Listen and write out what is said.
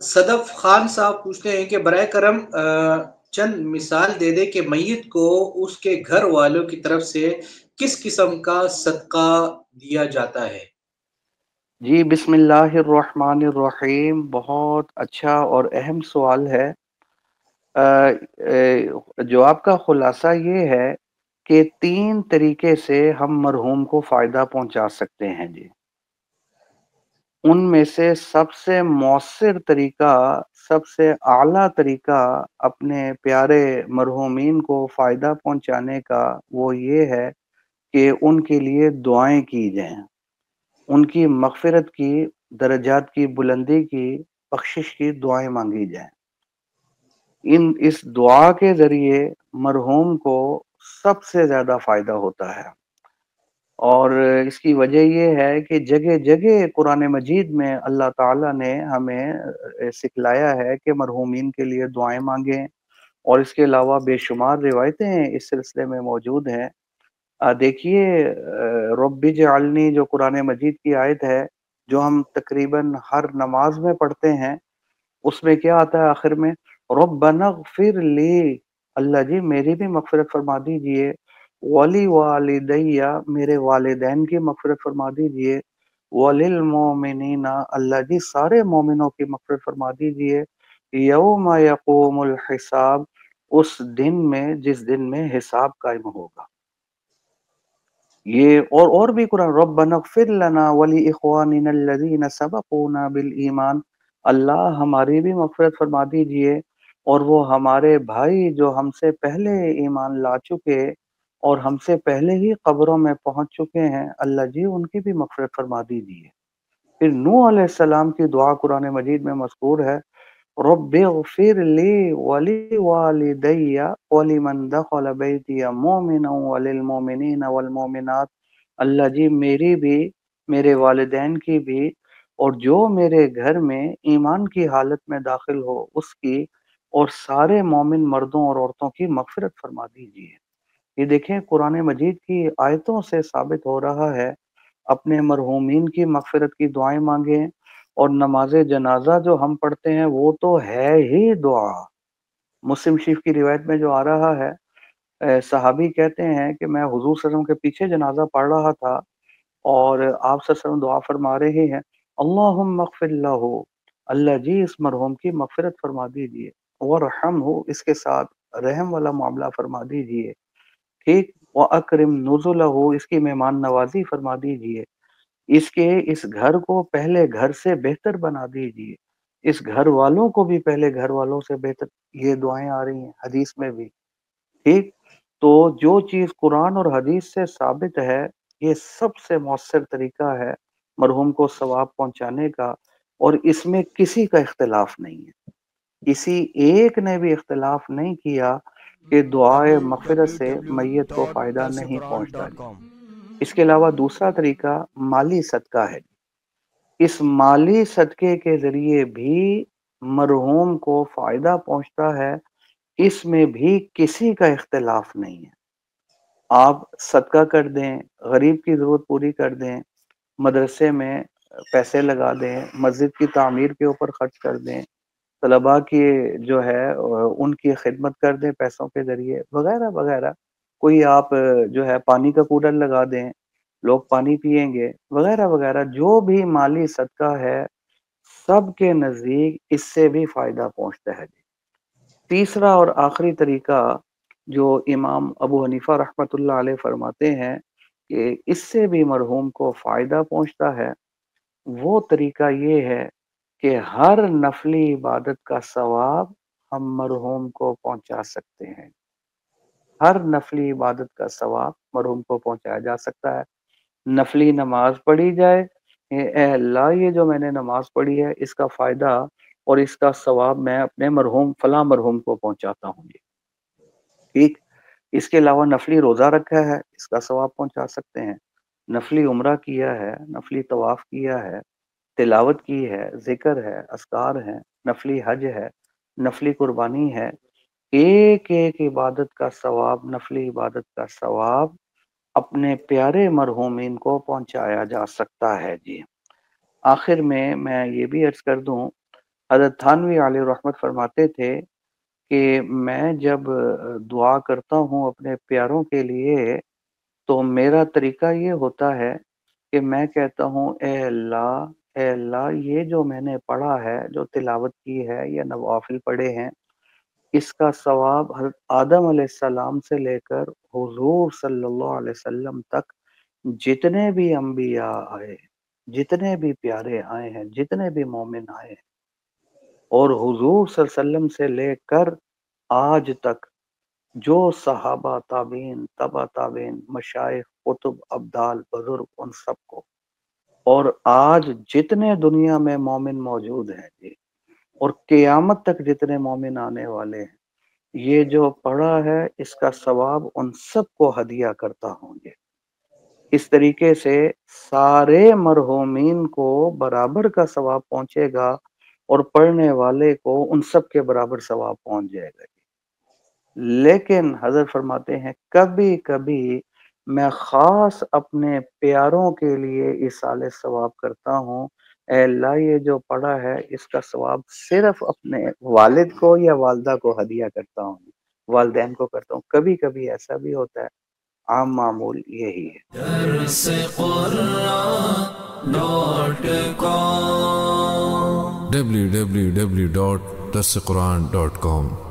सदफ खान साहब पूछते हैं कि बराए करम चंद मिसाल दे दे कि मैयत को उसके घर वालों की तरफ से किस किस्म का सदका दिया जाता है। जी बिस्मिल्लाहिर्रहमानिर्रहीम। बहुत अच्छा और अहम सवाल है। जवाब का खुलासा ये है कि तीन तरीके से हम मरहूम को फ़ायदा पहुंचा सकते हैं जी। उनमें से सबसे मौसर तरीका, सबसे आला तरीका अपने प्यारे मरहूमीन को फ़ायदा पहुंचाने का वो ये है कि उनके लिए दुआएं की जाएं, उनकी मग़फ़िरत की, दर्जात की बुलंदी की, बख्शिश की दुआएं मांगी जाएं। इस दुआ के ज़रिए मरहूम को सबसे ज़्यादा फ़ायदा होता है। और इसकी वजह ये है कि जगह-जगह कुरान मजीद में अल्लाह ताला ने हमें सिखलाया है कि मरहूमीन के लिए दुआएं मांगें। और इसके अलावा बेशुमार रिवायतें इस सिलसिले में मौजूद हैं। देखिए, रब्बि जअलनी जो कुरान मजीद की आयत है, जो हम तकरीबन हर नमाज में पढ़ते हैं, उसमें क्या आता है आखिर में? रब्बनग़फ़िर ली, अल्लाह जी मेरी भी मग़फ़िरत फरमा दीजिए, वली वालिदैया मेरे वालिदैन की मग़फ़िरत फरमा दीजिए, वलिल मोमिनीना अल्लाह जी सारे मोमिनों की मग़फ़िरत फरमा दीजिए, यौम यक़ूमुल हिसाब उस दिन में जिस दिन में हिसाब कायम होगा। ये और भी कुरान रब्बनग़फ़िर लना वली इख़वानिना अल्लज़ीना सबक़ूना बिल ईमान, अल्लाह हमारी भी मग़फ़िरत फरमा दीजिए और वो हमारे भाई जो हमसे पहले ईमान ला चुके और हमसे पहले ही कब्रों में पहुँच चुके हैं, अल्लाह जी उनकी भी मग़फ़िरत फरमा दीजिए। फिर नूह अलैहिस्सलाम की दुआ कुरान मजीद में मज़कूर है, रब्बिग़फ़िर ली वली वालिदैया वलिमन दख़ल बैतिया मुमिनन वलिल मोमिनीना वल मोमिनात, अल्लाह जी मेरी भी, मेरे वालिदैन की भी और जो मेरे घर में ईमान की हालत में दाखिल हो उसकी और सारे मोमिन मर्दों और औरतों की मग़फ़िरत फरमा दीजिए। ये देखें कुरान मजीद की आयतों से साबित हो रहा है, अपने मरहूमीन की मग़फ़िरत की दुआएं मांगें। और नमाज जनाजा जो हम पढ़ते हैं वो तो है ही दुआ। मुस्लिम शरीफ की रिवायत में जो आ रहा है, सहाबी कहते हैं कि मैं हुजूर सल्लल्लाहु अलैहि वसल्लम के पीछे जनाजा पढ़ रहा था और आप सल्लल्लाहु अलैहि वसल्लम दुआ फरमा रहे हैं, अल्लाहुम्मा अग़फ़िर लहू, अल्लाह जी इस मरहूम की मग़फ़िरत फरमा दीजिए, वरहमहू इसके साथ रहम वाला मामला फरमा दीजिए, ठीक, व अकरिम नुज़ुलहू इसकी मेहमान नवाज़ी फरमा दीजिए, इसके इस घर को पहले घर से बेहतर बना दीजिए, इस घर वालों को भी पहले घर वालों से बेहतर। ये दुआएं आ रही हैं हदीस में भी, ठीक। तो जो चीज़ कुरान और हदीस से साबित है, ये सबसे मौसर तरीका है मरहूम को सवाब पहुंचाने का। और इसमें किसी का इख्तिलाफ नहीं है, किसी एक ने भी इख्तिलाफ नहीं किया कि दुआए मग़फ़िरत से मैयत को फ़ायदा नहीं पहुंचता जी। www.alquran.com। इसके अलावा दूसरा तरीका माली सदका है। इस माली सदके के ज़रिए भी मरहूम को फ़ायदा पहुंचता है, इसमें भी किसी का इख्तिलाफ नहीं है। आप सदका कर दें, गरीब की ज़रूरत पूरी कर दें, मदरसे में पैसे लगा दें, मस्जिद की तामीर के ऊपर खर्च कर दें, तलबा की जो है उनकी खिदमत कर दें पैसों के ज़रिए, वगैरह-वगैरह। कोई आप जो है पानी का कूलर लगा दें, लोग पानी पिएँगे, वगैरह-वगैरह। जो भी माली सदका है, सबके नज़दीक इससे भी फ़ायदा पहुँचता है। तीसरा और आखिरी तरीका जो इमाम अबू हनीफा रहमतुल्लाह अलैह फरमाते हैं कि इससे भी मरहूम को फ़ायदा पहुँचता है, वो तरीका ये है कि हर नफ़ली इबादत का सवाब हम मरहूम को पहुँचा सकते हैं। हर नफ़ली इबादत का सवाब मरहूम को पहुँचाया जा सकता है। नफ़ली नमाज़ पढ़ी जाए, ए अल्लाह ये जो मैंने नमाज़ पढ़ी है इसका फ़ायदा और इसका सवाब मैं अपने मरहूम फलाँ मरहूम को पहुँचाता हूँ जी। ठीक। इसके अलावा नफ़ली रोज़ा रखा है, इसका सवाब पहुँचा सकते हैं। नफ़ली उम्रा किया है, नफ़ली तवाफ़ किया है, तिलावत की है, ज़िक्र है, अज़कार हैं, नफ़ली हज है, नफ़ली कुर्बानी है। एक-एक इबादत का सवाब, नफ़ली इबादत का सवाब अपने प्यारे मरहूमीन को पहुँचाया जा सकता है जी। आखिर में मैं ये भी अर्ज़ कर दूँ حضرت تھانوی علیہ رحمت فرماتے تھے کہ میں جب دعا کرتا ہوں اپنے پیاروں کے لیے تو میرا طریقہ یہ ہوتا ہے کہ میں کہتا ہوں اے اللہ یہ جو میں نے پڑھا ہے، جو تلاوت کی ہے یا نوافل پڑھے ہیں، اس کا ثواب حضرت آدم علیہ السلام سے لے کر حضور صلی اللہ علیہ وسلم تک جتنے بھی انبیاء آئے، جتنے بھی پیارے آئے ہیں، جتنے بھی مومن آئے ہیں، اور حضور صلی اللہ علیہ وسلم سے لے کر آج تک جو صحابہ، تابعین، تبع تابعین، مشائخ، قطب، ابدال، بزرگ، ان سب کو، اور آج جتنے دنیا میں مومن موجود ہیں جی، اور قیامت تک جتنے مومن آنے والے ہیں، یہ جو پڑھا ہے اس کا ثواب ان سب کو ہدیہ کرتا ہوں گے۔ اس طریقے سے سارے مرحومین کو برابر کا ثواب پہنچے گا اور پڑھنے والے کو ان سب کے برابر ثواب پہنچ جائے گا۔ لیکن حضرت فرماتے ہیں کبھی کبھی میں خاص اپنے پیاروں کے لیے ایصال ثواب کرتا ہوں، اے اللہ یہ جو پڑھا ہے اس کا ثواب صرف اپنے والد کو یا والدہ کو ہدیہ کرتا ہوں، والدین کو کرتا ہوں۔ کبھی کبھی ایسا بھی ہوتا ہے، عام معمول یہی ہے۔ www.darsequran.com